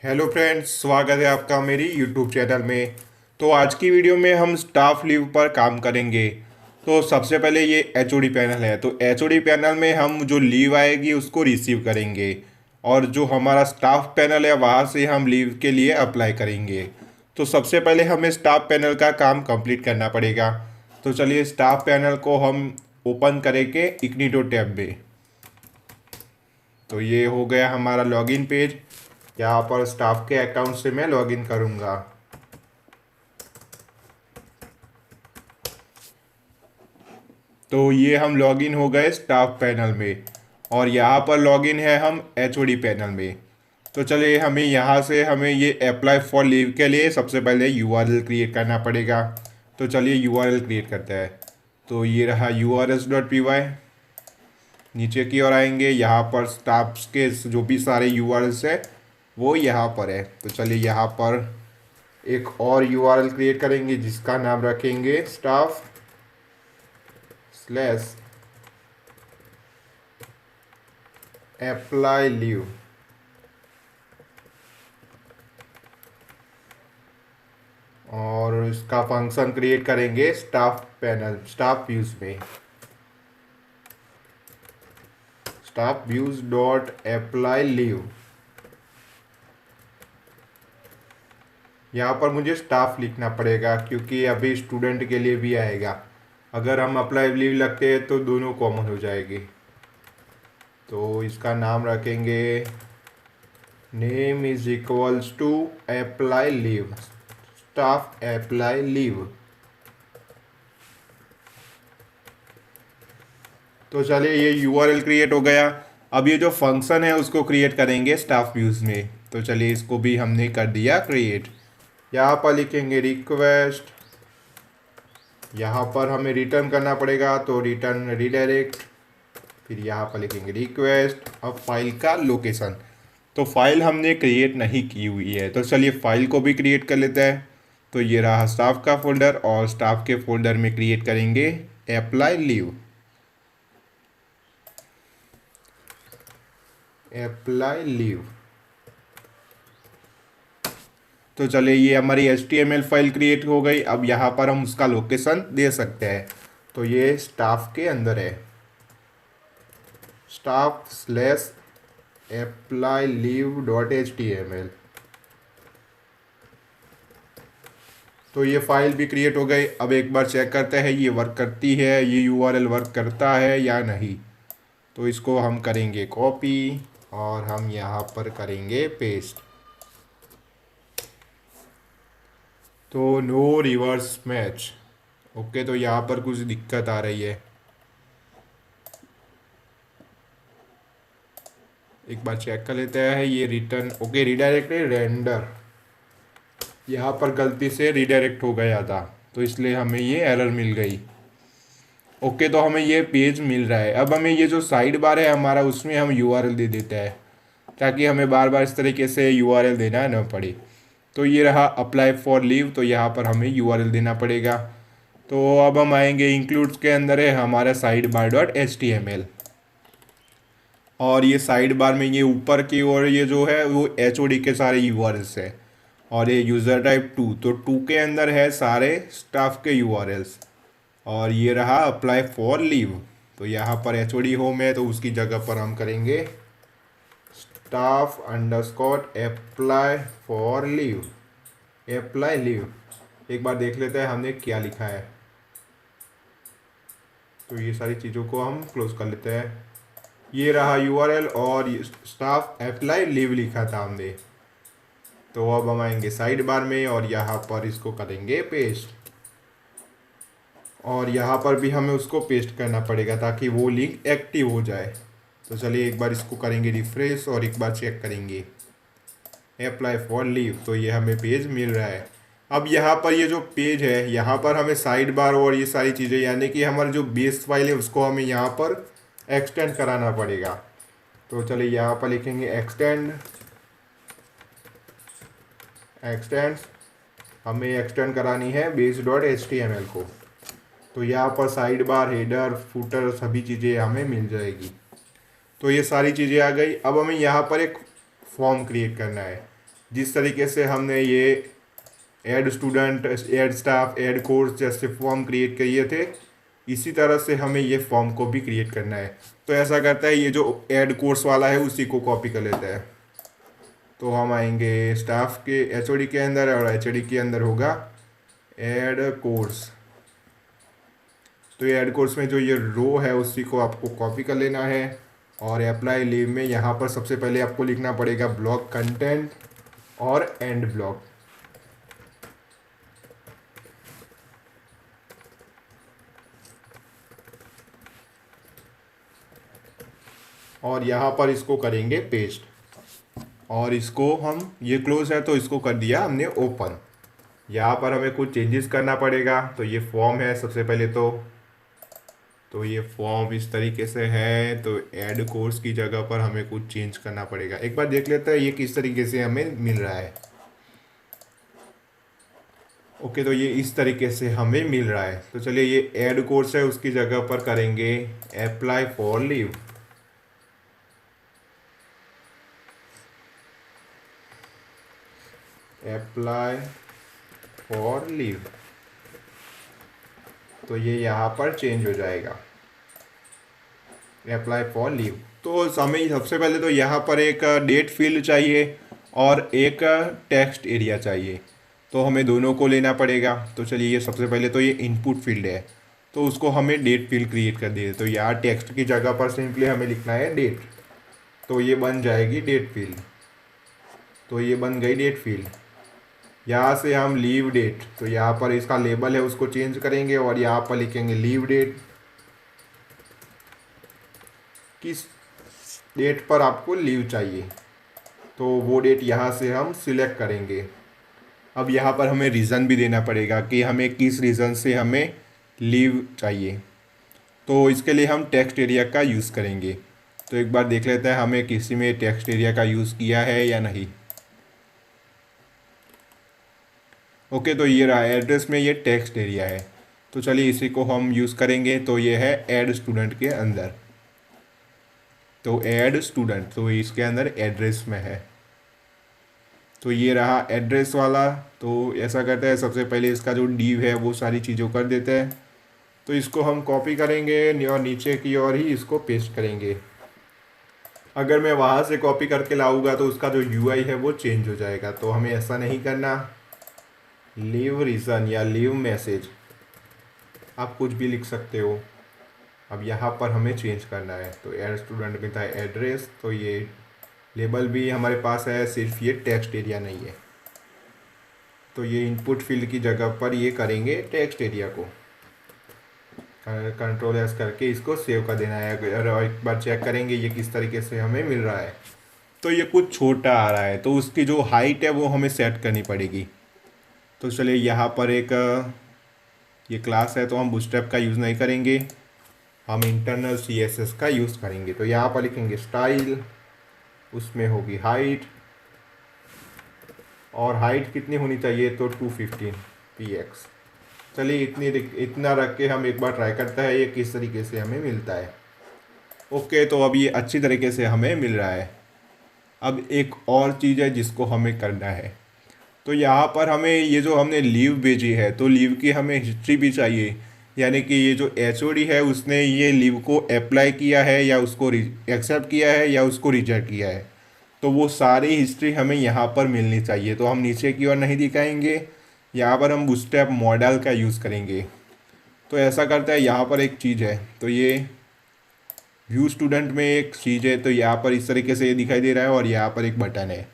Hello friends, स्वागत है आपका मेरी यूट्यूब चैनल में। तो आज की वीडियो में हम स्टाफ लीव पर काम करेंगे। तो सबसे पहले ये एचओडी पैनल है, तो एचओडी पैनल में हम जो लीव आएगी उसको रिसीव करेंगे, और जो हमारा स्टाफ पैनल है वहाँ से हम लीव के लिए अप्लाई करेंगे। तो सबसे पहले हमें स्टाफ पैनल का काम कंप्लीट करना पड़ेगा। तो चलिए स्टाफ पैनल को हम ओपन करेंगे इग्निटो टैब में। तो ये हो गया हमारा लॉगिन पेज। यहाँ पर स्टाफ के अकाउंट से मैं लॉगिन करूँगा। तो ये हम लॉगिन हो गए स्टाफ पैनल में, और यहाँ पर लॉगिन है हम एचओडी पैनल में। तो चलिए हमें यहाँ से हमें ये अप्लाई फॉर लीव के लिए सबसे पहले यूआरएल क्रिएट करना पड़ेगा। तो चलिए यूआरएल क्रिएट करते हैं। तो ये रहा urs.py। नीचे की ओर आएंगे, यहाँ पर स्टाफ्स के जो भी सारे यूआरएल्स है वो यहाँ पर है। तो चलिए यहाँ पर एक और यूआरएल क्रिएट करेंगे जिसका नाम रखेंगे स्टाफ स्लैश अप्लाई लीव। और इसका फंक्शन क्रिएट करेंगे स्टाफ पैनल स्टाफ व्यूज में। Staff views dot apply leave. यहाँ पर मुझे स्टाफ लिखना पड़ेगा क्योंकि अभी स्टूडेंट के लिए भी आएगा। अगर हम अप्लाई लीव लगते हैं तो दोनों कॉमन हो जाएगी। तो इसका नाम रखेंगे name is equals to apply leave, staff apply leave. तो चलिए ये यूआरएल क्रिएट हो गया। अब ये जो फंक्शन है उसको क्रिएट करेंगे स्टाफ व्यूज में। तो चलिए इसको भी हमने कर दिया क्रिएट। यहाँ पर लिखेंगे रिक्वेस्ट, यहाँ पर हमें रिटर्न करना पड़ेगा तो रिटर्न रीडायरेक्ट, फिर यहाँ पर लिखेंगे रिक्वेस्ट। अब फाइल का लोकेशन, तो फाइल हमने क्रिएट नहीं की हुई है, तो चलिए फाइल को भी क्रिएट कर लेते हैं। तो ये रहा स्टाफ का फोल्डर, और स्टाफ के फोल्डर में क्रिएट करेंगे अप्लाई लीव। Apply leave. तो चलिए ये हमारी HTML फाइल क्रिएट हो गई। अब यहाँ पर हम उसका लोकेशन दे सकते हैं। तो ये स्टाफ के अंदर है, staff slash apply leave dot HTML। तो ये फाइल भी क्रिएट हो गई। अब एक बार चेक करते हैं ये वर्क करती है, ये यूआरएल वर्क करता है या नहीं। तो इसको हम करेंगे कॉपी और हम यहाँ पर करेंगे पेस्ट। तो नो रिवर्स मैच। ओके, तो यहाँ पर कुछ दिक्कत आ रही है। एक बार चेक कर लेते हैं। ये रिटर्न ओके, रिडायरेक्ट रेंडर, यहाँ पर गलती से रिडायरेक्ट हो गया था तो इसलिए हमें ये एरर मिल गई। ओके, तो हमें ये पेज मिल रहा है। अब हमें ये जो साइड बार है हमारा उसमें हम यूआरएल दे देते हैं ताकि हमें बार बार इस तरीके से यूआरएल देना न पड़े। तो ये रहा अप्लाई फॉर लीव, तो यहाँ पर हमें यूआरएल देना पड़ेगा। तो अब हम आएंगे इंक्लूड्स के अंदर है हमारा साइड बार डॉट HTML, और ये साइड बार में ये ऊपर की ओर ये जो है वो HOD के सारे यूआरएल्स है, और ये यूज़र टाइप 2, तो 2 के अंदर है सारे स्टाफ के यूआरएल्स। और ये रहा अप्लाई फॉर लीव, तो यहाँ पर HOD होम है तो उसकी जगह पर हम करेंगे staff underscore apply for leave, apply leave. एक बार देख लेते हैं हमने क्या लिखा है। तो ये सारी चीज़ों को हम क्लोज कर लेते हैं। ये रहा यूआरएल और स्टाफ अप्लाई लीव लिखा था हमने। तो अब हम आएंगे साइड बार में और यहाँ पर इसको करेंगे पेस्ट, और यहाँ पर भी हमें उसको पेस्ट करना पड़ेगा ताकि वो लिंक एक्टिव हो जाए। तो चलिए एक बार इसको करेंगे रिफ्रेश और एक बार चेक करेंगे अप्लाई फॉर लीव। तो ये हमें पेज मिल रहा है। अब यहाँ पर ये जो पेज है यहाँ पर हमें साइड बार और ये सारी चीज़ें, यानी कि हमारी जो बेस फाइल है उसको हमें यहाँ पर एक्सटेंड कराना पड़ेगा। तो चलिए यहाँ पर लिखेंगे एक्सटेंड हमें एक्सटेंड करानी है बेस डॉट HTML को। तो यहाँ पर साइड बार, हेडर, फुटर सभी चीज़ें हमें मिल जाएगी। तो ये सारी चीज़ें आ गई। अब हमें यहाँ पर एक फॉर्म क्रिएट करना है। जिस तरीके से हमने ये add student, add staff, add course जैसे फॉर्म क्रिएट किए थे, इसी तरह से हमें ये फॉर्म को भी क्रिएट करना है। तो ऐसा करता है, ये जो ऐड कोर्स वाला है उसी को कॉपी कर लेता है। तो हम आएंगे स्टाफ के एचओडी के अंदर, और एचओडी के अंदर होगा ऐड कोर्स। तो ये ऐड कोर्स में जो ये रो है उसी को आपको कॉपी कर लेना है। और अप्लाई लीव में यहाँ पर सबसे पहले आपको लिखना पड़ेगा ब्लॉक कंटेंट और एंड ब्लॉक। और यहाँ पर इसको करेंगे पेस्ट, और इसको हम, ये क्लोज है तो इसको कर दिया हमने ओपन। यहाँ पर हमें कुछ चेंजेस करना पड़ेगा। तो ये फॉर्म है सबसे पहले तो ये फॉर्म इस तरीके से है, तो ऐड कोर्स की जगह पर हमें कुछ चेंज करना पड़ेगा। एक बार देख लेते हैं ये किस तरीके से हमें मिल रहा है। ओके, तो ये इस तरीके से हमें मिल रहा है। तो चलिए, ये ऐड कोर्स है उसकी जगह पर करेंगे apply for leave. Apply for leave, तो ये यहाँ पर चेंज हो जाएगा अप्लाई फॉर लीव। तो हमें सबसे पहले तो यहाँ पर एक डेट फील्ड चाहिए और एक टेक्स्ट एरिया चाहिए, तो हमें दोनों को लेना पड़ेगा। तो चलिए, ये सबसे पहले तो ये इनपुट फील्ड है, तो उसको हमें डेट फील्ड क्रिएट कर दिए। तो यहाँ टेक्स्ट की जगह पर सिंपली हमें लिखना है डेट, तो ये बन जाएगी डेट फील्ड। तो ये बन गई डेट फील्ड। यहाँ से हम लीव डेट, तो यहाँ पर इसका लेबल है उसको चेंज करेंगे और यहाँ पर लिखेंगे लीव डेट। किस डेट पर आपको लीव चाहिए, तो वो डेट यहाँ से हम सिलेक्ट करेंगे। अब यहाँ पर हमें रीज़न भी देना पड़ेगा कि हमें किस रीज़न से हमें लीव चाहिए। तो इसके लिए हम टेक्स्ट एरिया का यूज़ करेंगे। तो एक बार देख लेते हैं हमें किसी में टेक्स्ट एरिया का यूज़ किया है या नहीं। ओके, तो ये रहा एड्रेस में ये टेक्स्ट एरिया है। तो चलिए इसी को हम यूज़ करेंगे। तो ये है ऐड स्टूडेंट के अंदर, तो ऐड स्टूडेंट, तो इसके अंदर एड्रेस में है। तो ये रहा एड्रेस वाला। तो ऐसा करते हैं, सबसे पहले इसका जो डीव है वो सारी चीज़ों कर देते हैं। तो इसको हम कॉपी करेंगे और नीचे की ओर ही इसको पेस्ट करेंगे। अगर मैं वहाँ से कॉपी करके लाऊंगा तो उसका जो यूआई है वो चेंज हो जाएगा, तो हमें ऐसा नहीं करना। लीव रीज़न या लीव मैसेज आप कुछ भी लिख सकते हो। अब यहाँ पर हमें चेंज करना है। तो एड स्टूडेंट में था एड्रेस, तो ये लेबल भी हमारे पास है, सिर्फ ये टेक्स्ट एरिया नहीं है। तो ये इनपुट फील्ड की जगह पर ये करेंगे टेक्स्ट एरिया को, कंट्रोल एस करके इसको सेव कर देना है। अगर एक बार चेक करेंगे ये किस तरीके से हमें मिल रहा है। तो ये कुछ छोटा आ रहा है, तो उसकी जो हाइट है वो हमें सेट करनी पड़ेगी। तो चलिए, यहाँ पर एक ये क्लास है तो हम बूटस्ट्रैप का यूज़ नहीं करेंगे, हम इंटरनल CSS का यूज़ करेंगे। तो यहाँ पर लिखेंगे स्टाइल, उसमें होगी हाइट, और हाइट कितनी होनी चाहिए, तो 215 px। चलिए, इतना रख के हम एक बार ट्राई करते हैं ये किस तरीके से हमें मिलता है। ओके, तो अब ये अच्छी तरीके से हमें मिल रहा है। अब एक और चीज़ है जिसको हमें करना है। तो यहाँ पर हमें ये जो हमने लीव भेजी है, तो लीव की हमें हिस्ट्री भी चाहिए, यानी कि ये जो एचओडी है उसने ये लीव को अप्लाई किया है या उसको एक्सेप्ट किया है या उसको रिजेक्ट किया है, तो वो सारी हिस्ट्री हमें यहाँ पर मिलनी चाहिए। तो हम नीचे की ओर नहीं दिखाएंगे, यहाँ पर हम बूटस्ट्रैप मॉडल का यूज़ करेंगे। तो ऐसा करता है, यहाँ पर एक चीज़ है, तो ये व्यू स्टूडेंट में एक चीज़ है, तो यहाँ पर इस तरीके से ये दिखाई दे रहा है और यहाँ पर एक बटन है,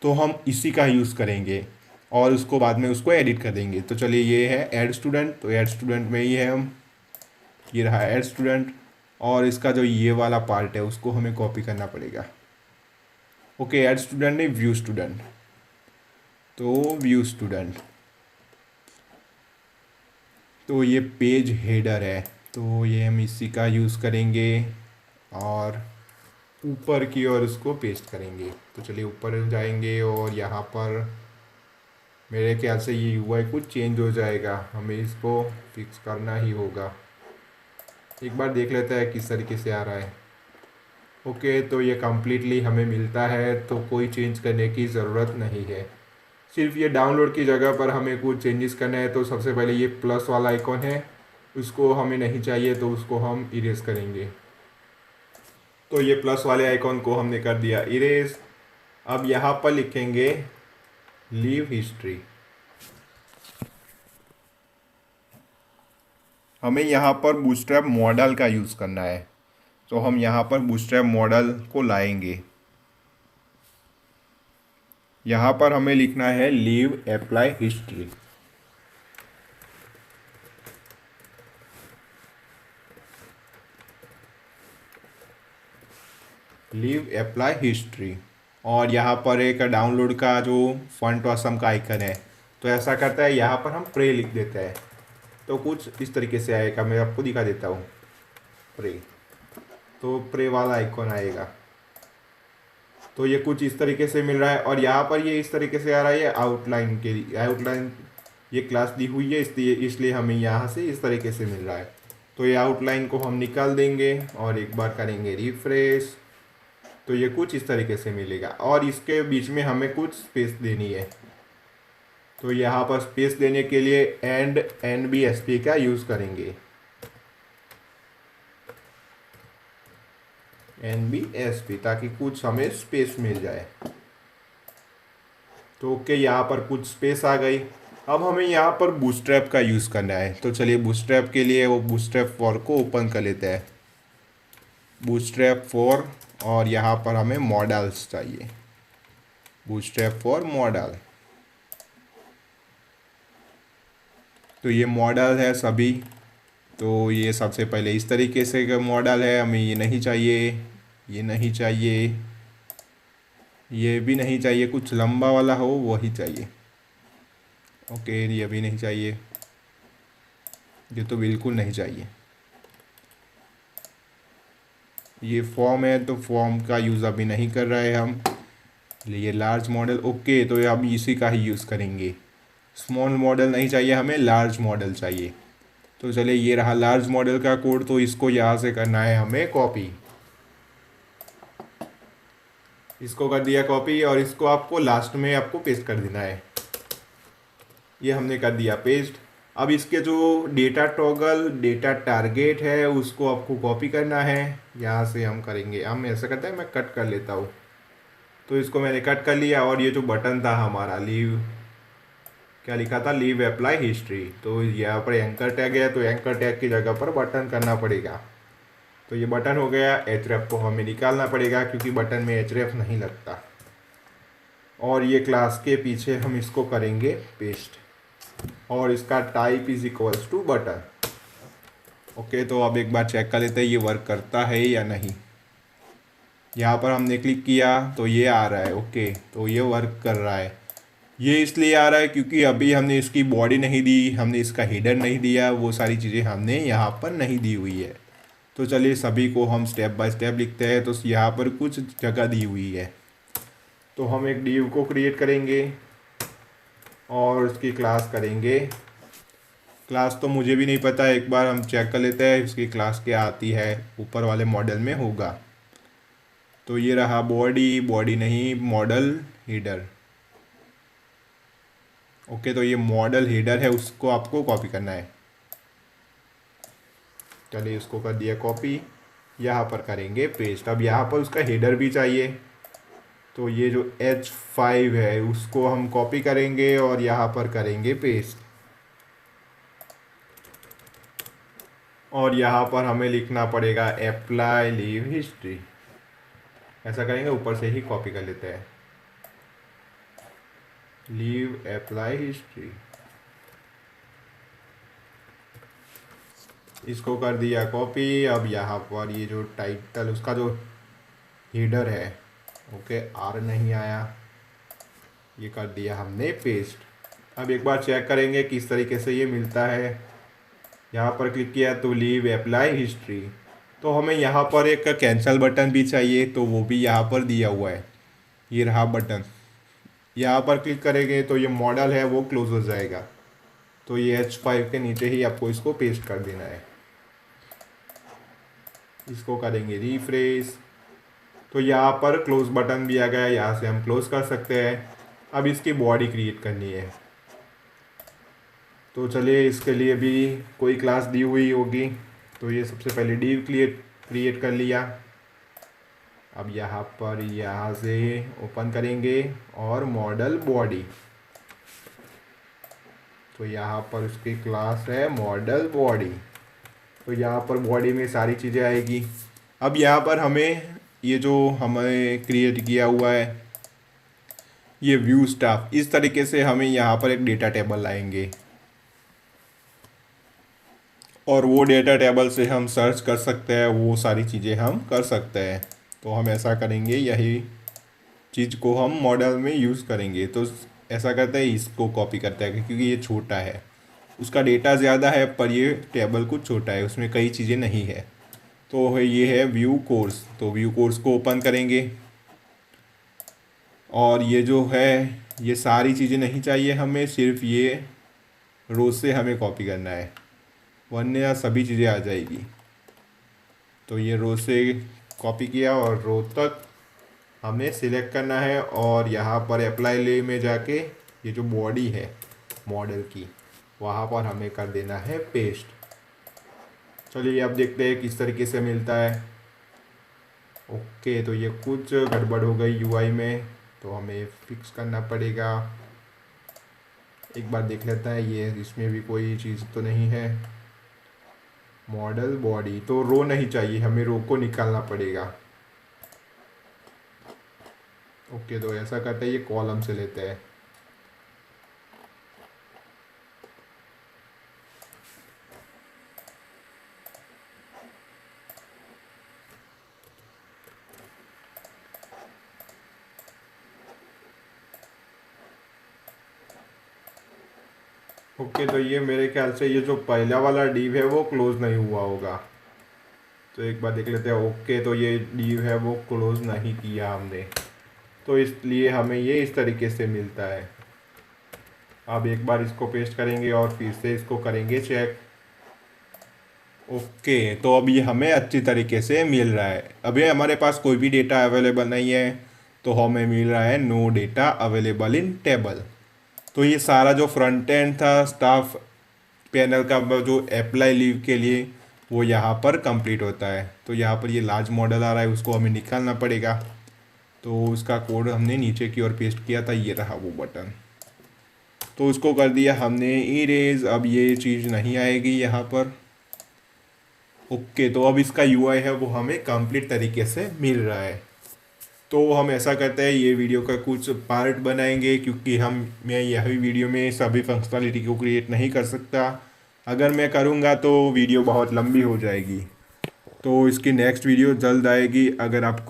तो हम इसी का यूज़ करेंगे और उसको बाद में उसको एडिट कर देंगे। तो चलिए, ये है ऐड स्टूडेंट, तो ऐड स्टूडेंट में ही है हम, ये रहा ऐड स्टूडेंट, और इसका जो ये वाला पार्ट है उसको हमें कॉपी करना पड़ेगा। ओके, ऐड स्टूडेंट नहीं, व्यू स्टूडेंट, तो व्यू स्टूडेंट, तो ये पेज हेडर है, तो ये हम इसी का यूज़ करेंगे और ऊपर की ओर उसको पेस्ट करेंगे। तो चलिए ऊपर जाएंगे और यहाँ पर मेरे ख्याल से ये यूआई कुछ चेंज हो जाएगा, हमें इसको फिक्स करना ही होगा। एक बार देख लेते हैं किस तरीके से आ रहा है। ओके, तो ये कम्प्लीटली हमें मिलता है, तो कोई चेंज करने की ज़रूरत नहीं है। सिर्फ ये डाउनलोड की जगह पर हमें कुछ चेंजेस करना है। तो सबसे पहले ये प्लस वाला आइकॉन है, उसको हमें नहीं चाहिए, तो उसको हम इरेज करेंगे। तो ये प्लस वाले आइकॉन को हमने कर दिया इरेज। अब यहाँ पर लिखेंगे लीव हिस्ट्री। हमें यहाँ पर बूटस्ट्रैप मॉडल का यूज़ करना है, तो हम यहाँ पर बूटस्ट्रैप मॉडल को लाएंगे। यहाँ पर हमें लिखना है leave apply history. Leave apply history. और यहाँ पर एक डाउनलोड का जो फॉन्ट ऑसम का आइकन है, तो ऐसा करता है यहाँ पर हम प्रे लिख देते हैं, तो कुछ इस तरीके से आएगा। मैं आपको दिखा देता हूँ प्रे, तो प्रे वाला आइकॉन आएगा। तो ये कुछ इस तरीके से मिल रहा है। और यहाँ पर ये इस तरीके से आ रहा है, ये आउटलाइन के लिए, आउटलाइन ये क्लास दी हुई है, इसलिए हमें यहाँ से इस तरीके से मिल रहा है। तो ये आउटलाइन को हम निकाल देंगे और एक बार करेंगे रिफ्रेश, तो ये कुछ इस तरीके से मिलेगा। और इसके बीच में हमें कुछ स्पेस देनी है, तो यहाँ पर स्पेस देने के लिए एंड NBSP का यूज़ करेंगे। NBSP, ताकि कुछ हमें स्पेस मिल जाए। तो ओके, यहाँ पर कुछ स्पेस आ गई। अब हमें यहाँ पर बूटस्ट्रैप का यूज़ करना है, तो चलिए बूटस्ट्रैप के लिए वो बूटस्ट्रैप 4 को ओपन कर लेते हैं। बूटस्ट्रैप 4, और यहाँ पर हमें मॉडल्स चाहिए, बूटस्ट्रैप 4 मॉडल। तो ये मॉडल है सभी। तो ये सबसे पहले इस तरीके से का मॉडल है, हमें ये नहीं चाहिए, ये नहीं चाहिए, ये भी नहीं चाहिए, कुछ लंबा वाला हो वही चाहिए। ओके, ये भी नहीं चाहिए, ये तो बिल्कुल नहीं चाहिए। ये फॉर्म है, तो फॉर्म का यूज़ अभी नहीं कर रहे हैं हम। ये लार्ज मॉडल, ओके, तो हम इसी का ही यूज़ करेंगे। स्मॉल मॉडल नहीं चाहिए हमें, लार्ज मॉडल चाहिए। तो चलिए ये रहा लार्ज मॉडल का कोड, तो इसको यहाँ से करना है हमें कॉपी। इसको कर दिया कॉपी, और इसको आपको लास्ट में आपको पेस्ट कर देना है। ये हमने कर दिया पेस्ट। अब इसके जो डेटा टॉगल डेटा टारगेट है, उसको आपको कॉपी करना है। यहाँ से हम करेंगे, हम ऐसा करते हैं, मैं कट कर लेता हूँ। तो इसको मैंने कट कर लिया। और ये जो बटन था हमारा लीव, क्या लिखा था, लीव अप्लाई हिस्ट्री, तो यहाँ पर एंकर टैग है, तो एंकर टैग की जगह पर बटन करना पड़ेगा। तो ये बटन हो गया। href को हमें निकालना पड़ेगा, क्योंकि बटन में href नहीं लगता। और ये क्लास के पीछे हम इसको करेंगे पेस्ट, और इसका type is equals to button. Okay, तो अब एक बार चेक कर लेते हैं ये वर्क करता है या नहीं। यहाँ पर हमने क्लिक किया तो ये आ रहा है। ओके, तो ये वर्क कर रहा है। ये इसलिए आ रहा है क्योंकि अभी हमने इसकी बॉडी नहीं दी, हमने इसका हेडर नहीं दिया, वो सारी चीज़ें हमने यहाँ पर नहीं दी हुई है। तो चलिए सभी को हम स्टेप बाय स्टेप लिखते हैं। तो यहाँ पर कुछ जगह दी हुई है, तो हम एक डिव को क्रिएट करेंगे और उसकी क्लास करेंगे। क्लास तो मुझे भी नहीं पता, एक बार हम चेक कर लेते हैं इसकी क्लास क्या आती है। ऊपर वाले मॉडल में होगा। तो ये रहा बॉडी, बॉडी नहीं, मॉडल हेडर। ओके, तो ये मॉडल हेडर है, उसको आपको कॉपी करना है। चलिए इसको कर दिया कॉपी, यहाँ पर करेंगे पेस्ट। अब यहाँ पर उसका हेडर भी चाहिए, तो ये जो H5 है उसको हम कॉपी करेंगे और यहाँ पर करेंगे पेस्ट। और यहाँ पर हमें लिखना पड़ेगा अप्लाई लीव हिस्ट्री। ऐसा करेंगे, ऊपर से ही कॉपी कर लेते हैं, लीव अप्लाई हिस्ट्री। इसको कर दिया कॉपी। अब यहाँ पर ये जो टाइटल, उसका जो हेडर है, ओके, आर नहीं आया, ये कर दिया हमने पेस्ट। अब एक बार चेक करेंगे किस तरीके से ये मिलता है। यहाँ पर क्लिक किया तो लीव अप्लाई हिस्ट्री। तो हमें यहाँ पर एक कैंसिल बटन भी चाहिए, तो वो भी यहाँ पर दिया हुआ है, ये रहा बटन। यहाँ पर क्लिक करेंगे तो ये मॉडल है वो क्लोज हो जाएगा। तो ये H5 के नीचे ही आपको इसको पेस्ट कर देना है। इसको करेंगे रिफ्रेश, तो यहाँ पर क्लोज बटन दिया गया है, यहाँ से हम क्लोज कर सकते हैं। अब इसकी बॉडी क्रिएट करनी है, तो चलिए इसके लिए भी कोई क्लास दी हुई होगी। तो ये सबसे पहले div क्रिएट कर लिया। अब यहाँ से ओपन करेंगे और मॉडल बॉडी, तो यहाँ पर उसकी क्लास है मॉडल बॉडी। तो यहाँ पर बॉडी में सारी चीज़ें आएगी। अब यहाँ पर हमें ये जो हमें क्रिएट किया हुआ है ये व्यू स्टाफ, इस तरीके से हमें यहाँ पर एक डेटा टेबल लाएंगे और वो डेटा टेबल से हम सर्च कर सकते हैं, वो सारी चीज़ें हम कर सकते हैं। तो हम ऐसा करेंगे, यही चीज़ को हम मॉडल में यूज़ करेंगे। तो ऐसा करते हैं, इसको कॉपी करते हैं क्योंकि ये छोटा है, उसका डेटा ज़्यादा है पर ये टेबल कुछ छोटा है, उसमें कई चीज़ें नहीं है। तो ये है व्यू कोर्स, तो व्यू कोर्स को ओपन करेंगे और ये जो है ये सारी चीज़ें नहीं चाहिए हमें, सिर्फ ये रो से हमें कॉपी करना है, वरना सभी चीज़ें आ जाएगी। तो ये रो से कॉपी किया और रो तक हमें सिलेक्ट करना है और यहाँ पर अप्लाई ले में जाके ये जो बॉडी है मॉडल की, वहाँ पर हमें कर देना है पेस्ट। चलिए अब देखते हैं किस तरीके से मिलता है। ओके, तो ये कुछ गड़बड़ हो गई यूआई में, तो हमें फिक्स करना पड़ेगा। एक बार देख लेता है, ये इसमें भी कोई चीज़ तो नहीं है। मॉडल बॉडी, तो रो नहीं चाहिए हमें, रो को निकालना पड़ेगा। ओके, तो ऐसा करते हैं, ये कॉलम से लेते हैं। ओके, तो ये मेरे ख्याल से ये जो पहला वाला डिव है वो क्लोज नहीं हुआ होगा, तो एक बार देख लेते हैं। ओके, तो ये डिव है वो क्लोज नहीं किया हमने, तो इसलिए हमें ये इस तरीके से मिलता है। अब एक बार इसको पेस्ट करेंगे और फिर से इसको करेंगे चेक। ओके, तो अब ये हमें अच्छी तरीके से मिल रहा है। अभी हमारे पास कोई भी डेटा अवेलेबल नहीं है, तो हमें मिल रहा है no data available in table. तो ये सारा जो फ्रंट एंड था स्टाफ पैनल का जो अप्लाई लीव के लिए, वो यहाँ पर कंप्लीट होता है। तो यहाँ पर ये लार्ज मॉडल आ रहा है, उसको हमें निकालना पड़ेगा। तो उसका कोड हमने नीचे की ओर पेस्ट किया था, ये रहा वो बटन, तो उसको कर दिया हमने इरेज। अब ये चीज़ नहीं आएगी यहाँ पर। ओके, तो अब इसका यूआई है वो हमें कंप्लीट तरीके से मिल रहा है। तो हम ऐसा करते हैं, ये वीडियो का कुछ पार्ट बनाएंगे क्योंकि मैं यही वीडियो में सभी फंक्शनलिटी को क्रिएट नहीं कर सकता। अगर मैं करूँगा तो वीडियो बहुत लंबी हो जाएगी, तो इसकी नेक्स्ट वीडियो जल्द आएगी। अगर आपको